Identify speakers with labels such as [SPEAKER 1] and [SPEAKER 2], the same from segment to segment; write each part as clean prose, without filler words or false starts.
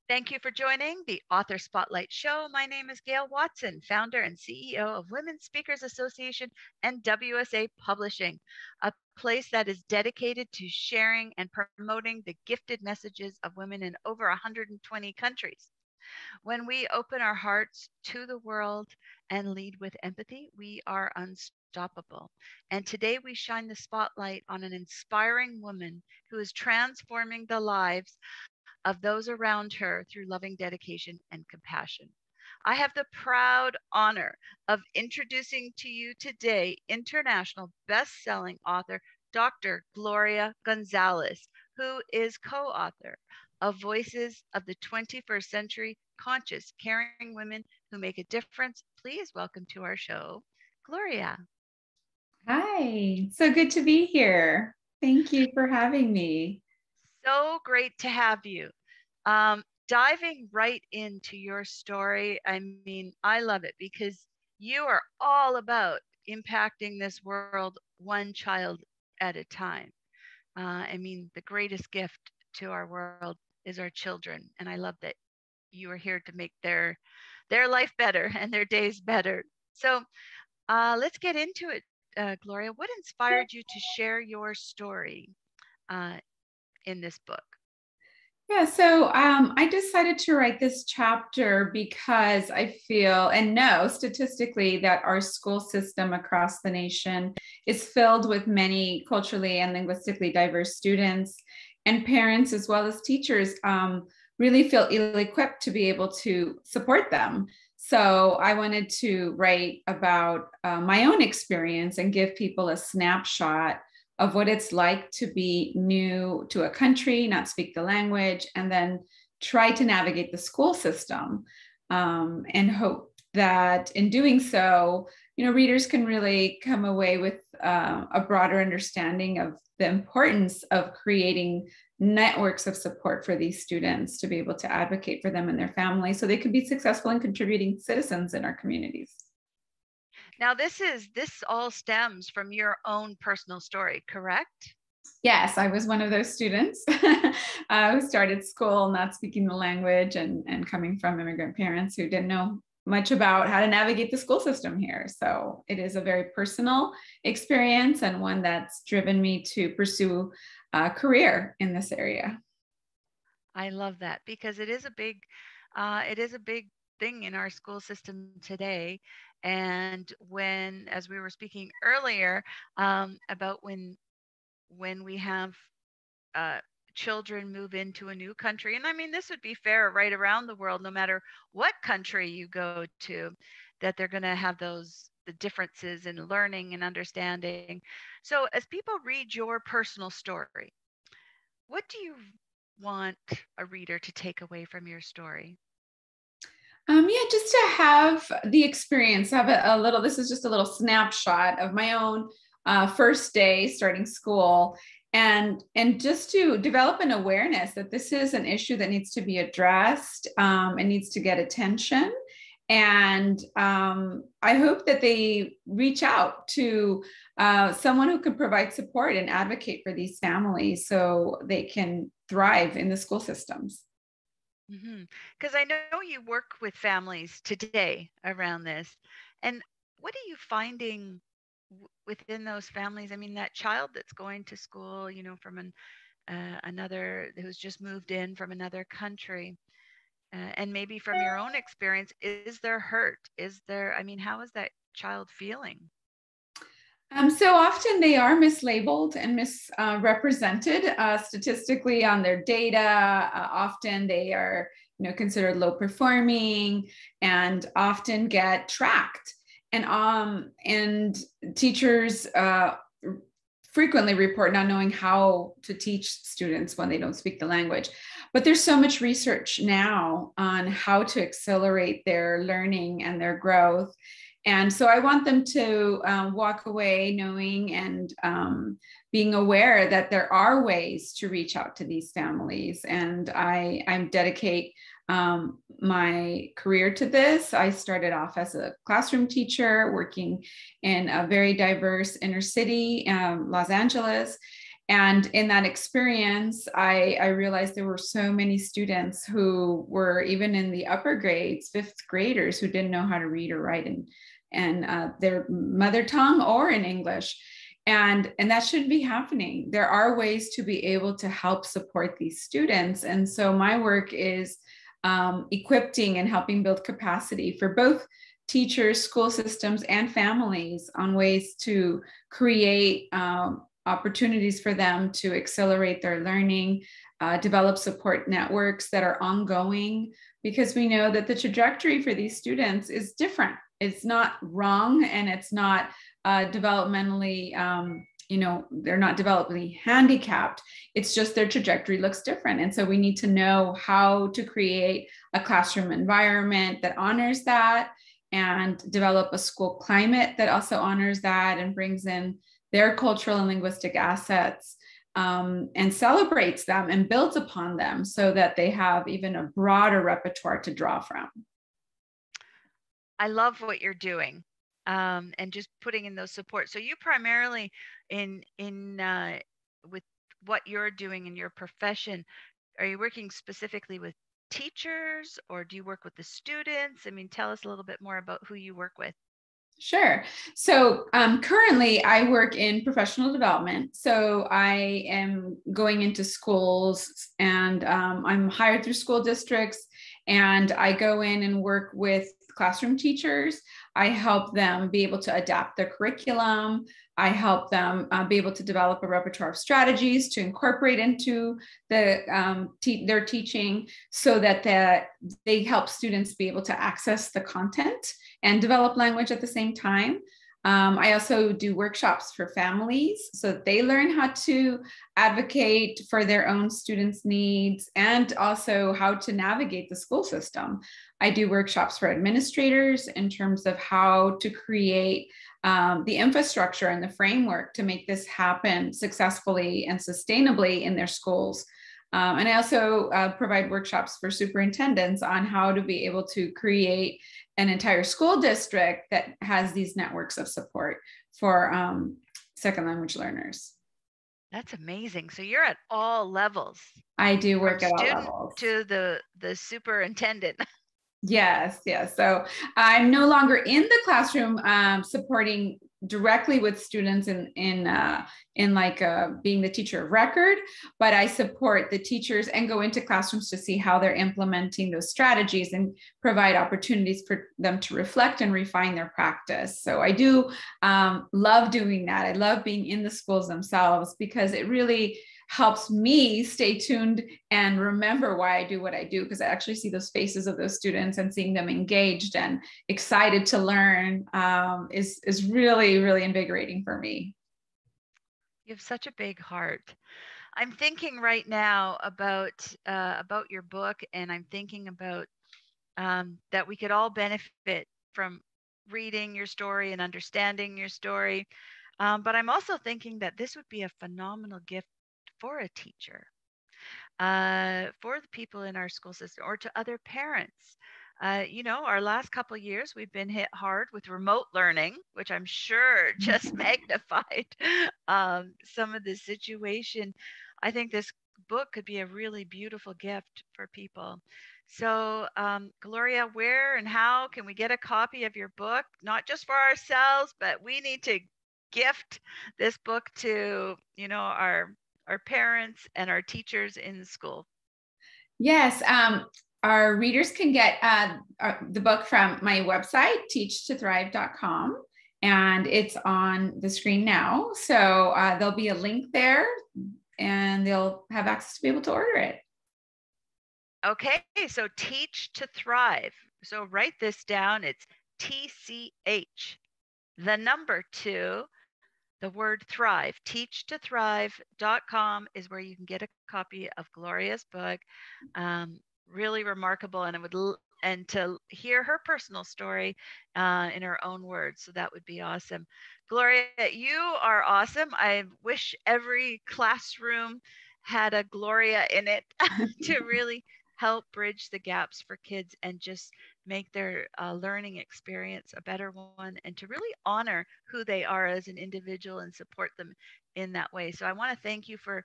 [SPEAKER 1] Thank you for joining the Author Spotlight Show. My name is Gail Watson, founder and CEO of Women Speakers Association and WSA Publishing, a place that is dedicated to sharing and promoting the gifted messages of women in over 120 countries. When we open our hearts to the world and lead with empathy, we are unstoppable. And today we shine the spotlight on an inspiring woman who is transforming the lives of those around her through loving dedication and compassion. I have the proud honor of introducing to you today international best-selling author Dr. Gloria Gonzalez, who is co-author of Voices of the 21st Century: Conscious, Caring Women Who Make a Difference. Please welcome to our show, Gloria.
[SPEAKER 2] Hi, so good to be here. Thank you for having me.
[SPEAKER 1] So great to have you. Diving right into your story, I mean, I love it because you are all about impacting this world one child at a time. I mean, the greatest gift to our world is our children, and I love that you are here to make their life better and their days better. So let's get into it, Gloria. What inspired you to share your story in this book?
[SPEAKER 2] Yeah, so I decided to write this chapter because I feel and know statistically that our school system across the nation is filled with many culturally and linguistically diverse students, and parents as well as teachers really feel ill-equipped to be able to support them. So I wanted to write about my own experience and give people a snapshot of what it's like to be new to a country, not speak the language, and then try to navigate the school system, and hope that in doing so, readers can really come away with a broader understanding of the importance of creating networks of support for these students to be able to advocate for them and their families so they can be successful and contributing citizens in our communities.
[SPEAKER 1] Now, this all stems from your own personal story, correct?
[SPEAKER 2] Yes, I was one of those students who started school not speaking the language and coming from immigrant parents who didn't know much about how to navigate the school system here. So it is a very personal experience and one that's driven me to pursue a career in this area.
[SPEAKER 1] I love that because it is a big thing in our school system today. And when, as we were speaking earlier, about when we have children move into a new country, and I mean this would be fair right around the world, no matter what country you go to, that they're going to have the differences in learning and understanding. So, as people read your personal story, what do you want a reader to take away from your story?
[SPEAKER 2] Yeah, just to have the experience, have a little, this is just a little snapshot of my own first day starting school, and just to develop an awareness that this is an issue that needs to be addressed, and needs to get attention. And I hope that they reach out to someone who can provide support and advocate for these families so they can thrive in the school systems.
[SPEAKER 1] Because I know you work with families today around this. And what are you finding within those families? I mean, that child that's going to school, from another, who's just moved in from another country, and maybe from your own experience, is there hurt? I mean, how is that child feeling?
[SPEAKER 2] So often they are mislabeled and misrepresented statistically on their data. Often they are, considered low performing and often get tracked. And teachers frequently report not knowing how to teach students when they don't speak the language. But there's so much research now on how to accelerate their learning and their growth. And so I want them to walk away knowing and being aware that there are ways to reach out to these families. And I dedicate my career to this. I started off as a classroom teacher working in a very diverse inner city, Los Angeles. And in that experience, I realized there were so many students who were even in the upper grades, fifth graders, who didn't know how to read or write in their mother tongue or in English. And that shouldn't be happening. There are ways to be able to help support these students. And so my work is equipping and helping build capacity for both teachers, school systems, and families on ways to create opportunities for them to accelerate their learning, develop support networks that are ongoing, because we know that the trajectory for these students is different. It's not wrong, and it's not developmentally, they're not developmentally handicapped. It's just their trajectory looks different. And so we need to know how to create a classroom environment that honors that, and develop a school climate that also honors that and brings in their cultural and linguistic assets, and celebrates them and builds upon them so that they have even a broader repertoire to draw from.
[SPEAKER 1] I love what you're doing, and just putting in those supports. So you primarily in with what you're doing in your profession, are you working specifically with teachers, or do you work with the students? I mean, tell us a little bit more about who you work with.
[SPEAKER 2] Sure. So currently I work in professional development. So I am going into schools, and I'm hired through school districts, and I go in and work with classroom teachers. I help them be able to adapt their curriculum. I help them be able to develop a repertoire of strategies to incorporate into their teaching, so that they help students be able to access the content and develop language at the same time. I also do workshops for families so that they learn how to advocate for their own students' needs, and also how to navigate the school system. I do workshops for administrators in terms of how to create the infrastructure and the framework to make this happen successfully and sustainably in their schools. And I also provide workshops for superintendents on how to be able to create an entire school district that has these networks of support for second language learners.
[SPEAKER 1] That's amazing. So you're at all levels.
[SPEAKER 2] I do work
[SPEAKER 1] From
[SPEAKER 2] at all
[SPEAKER 1] student
[SPEAKER 2] levels.
[SPEAKER 1] to the superintendent.
[SPEAKER 2] Yes. So I'm no longer in the classroom supporting directly with students in being the teacher of record, but I support the teachers and go into classrooms to see how they're implementing those strategies and provide opportunities for them to reflect and refine their practice. So I do love doing that. I love being in the schools themselves, because it really helps me stay tuned and remember why I do what I do, because I actually see those faces of those students, and seeing them engaged and excited to learn is really, really invigorating for me.
[SPEAKER 1] You have such a big heart. I'm thinking right now about your book, and I'm thinking about that we could all benefit from reading your story and understanding your story. But I'm also thinking that this would be a phenomenal gift for a teacher, for the people in our school system, or to other parents. Our last couple years, we've been hit hard with remote learning, which I'm sure just magnified some of the situation. I think this book could be a really beautiful gift for people. So, Gloria, where and how can we get a copy of your book? Not just for ourselves, but we need to gift this book to, our parents and our teachers in school.
[SPEAKER 2] Yes. Our readers can get the book from my website, teachtothrive.com, and it's on the screen now. So there'll be a link there, and they'll have access to be able to order it.
[SPEAKER 1] Okay, so Teach to Thrive. So write this down. It's TCH, the number 2, the word thrive. Teachtothrive.com is where you can get a copy of Gloria's book. Really remarkable, and and to hear her personal story in her own words. So that would be awesome. Gloria, you are awesome. I wish every classroom had a Gloria in it to really help bridge the gaps for kids and just make their learning experience a better one, and to really honor who they are as an individual and support them in that way. So I want to thank you for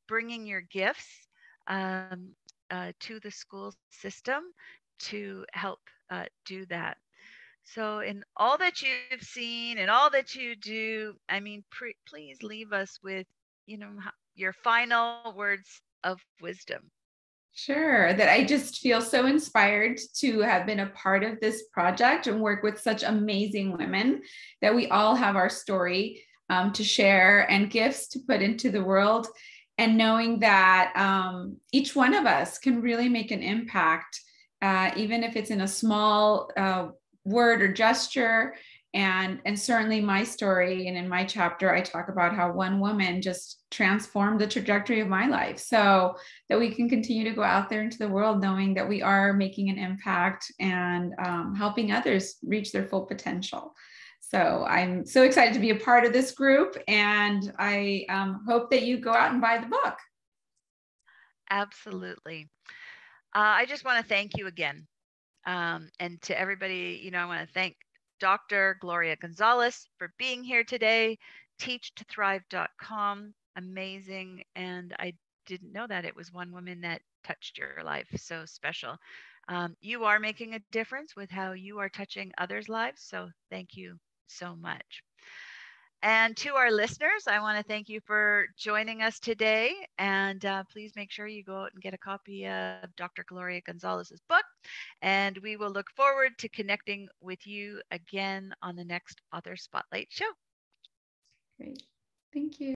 [SPEAKER 1] bringing your gifts to the school system to help do that. So, in all that you've seen and all that you do, I mean, please leave us with, your final words of wisdom.
[SPEAKER 2] Sure, that I just feel so inspired to have been a part of this project and work with such amazing women, that we all have our story to share and gifts to put into the world. And knowing that each one of us can really make an impact, even if it's in a small word or gesture. And certainly my story, and in my chapter, I talk about how one woman just transformed the trajectory of my life, so that we can continue to go out there into the world knowing that we are making an impact and helping others reach their full potential. So I'm so excited to be a part of this group, and I hope that you go out and buy the book.
[SPEAKER 1] Absolutely. I just want to thank you again. And to everybody, I want to thank Dr. Gloria Gonzalez for being here today. TeachToThrive.com, amazing. And I didn't know that it was one woman that touched your life. So special. You are making a difference with how you are touching others' lives. So thank you so much. And to our listeners, I want to thank you for joining us today. And please make sure you go out and get a copy of Dr. Gloria Gonzalez's book. And we will look forward to connecting with you again on the next Author Spotlight show.
[SPEAKER 2] Great. Thank you.